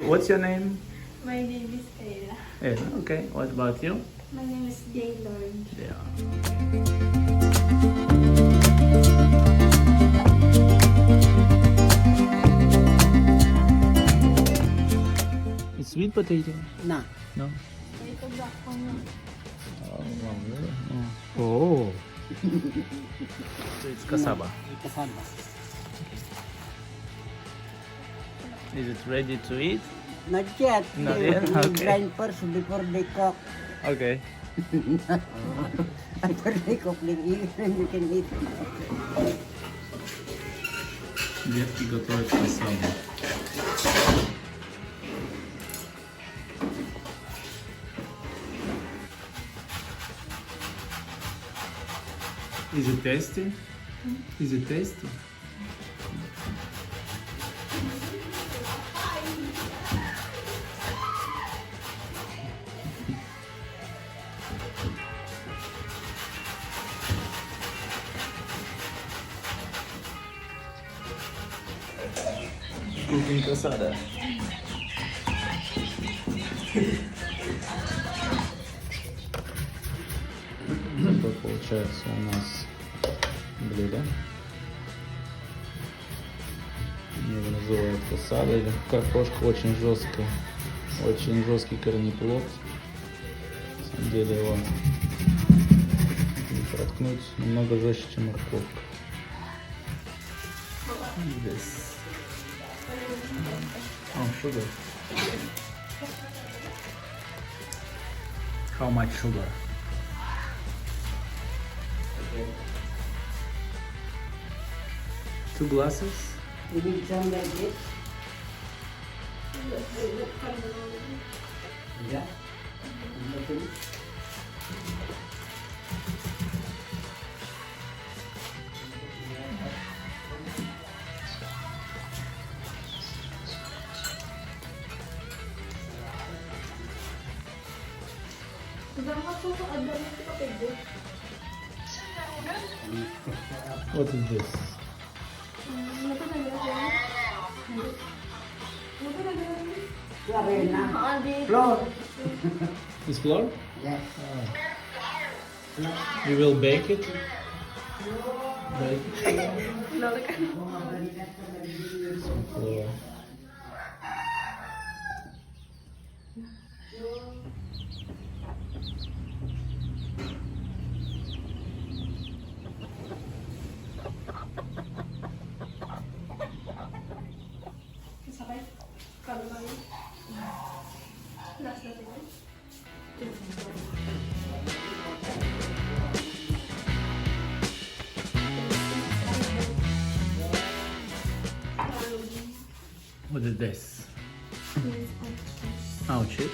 What's your name? My name is Kayla. Yeah, okay. What about you? My name is Gaylord. Yeah. It's sweet potato. No. No. Ito black ko na. Oh, wow, really? Oh. So it's cassava. Kasama. Is it ready to eat? Not yet. Not They yet? will Okay. grind first before they cook. Okay. After they cook, then you can eat. Детки готовят кассаву. Is it tasty? Is it tasty? Cooking casada. Такое получается у нас блюдо. Его называют кассада или картошка, очень жесткая. Очень жесткий корнеплод. На самом деле его проткнуть намного жестче, чем морковка. Здесь. Oh, sugar. How much sugar? Two glasses? You need some like this? Yeah. What is this? Flour. This flour? Yes. You will bake it? Bake it? Some flour. Sabay. Kalmay. Last na ito. What is this? Oh, chips.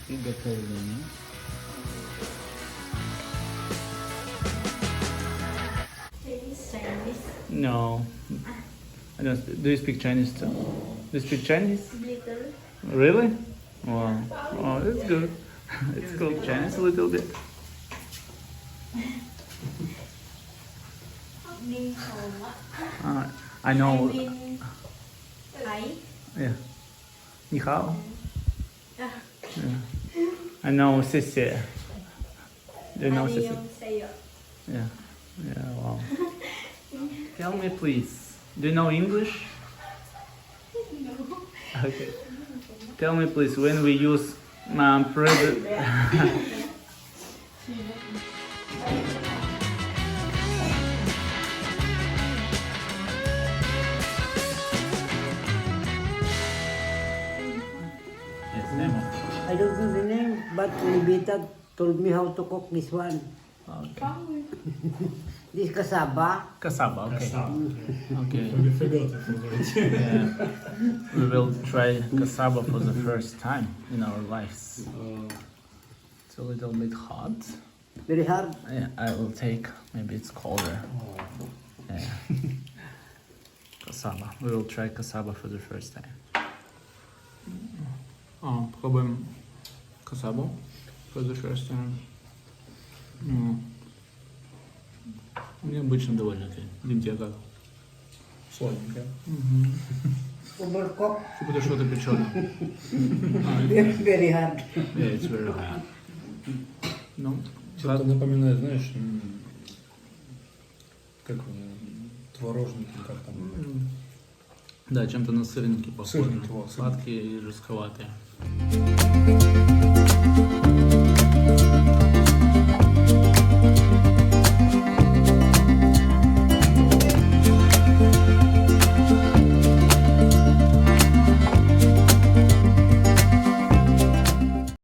Приготовление. Chinese. No. I don't do you speak Chinese too? Do you speak Chinese? Little. Really? Wow. Oh, that's good. It's cool. Chinese a little bit. Ni hao. I know. Thai. Yeah. Ni hao. Ah. Yeah. I know sissy. Do you know sissy? Annyeonghaseyo. Yeah. Yeah. Wow. Tell me, please. Do you know English? No. Okay. Tell me please, when we use present... Yes, name of... I don't know the name, but Libita told me how to cook this one. Okay. This cassava. Cassava, okay. Okay. We forgot it already. Yeah. We will try cassava for the first time in our lives. It's a little bit hot. Very hard. Yeah, I will take. Maybe it's colder. Yeah. Cassava. We will try cassava for the first time. Пробуем cassava for the first time. Необычно довольно-таки. Дим, тебе как? Сладенькая. Overcooked. Типа ты что-то печеное. Very hard. Yeah, it's very hard. Ну, Что-то напоминает, знаешь, как творожники, как там. да, чем-то на сырники похоже. Сырники, вот, Сладкие и жестковатые.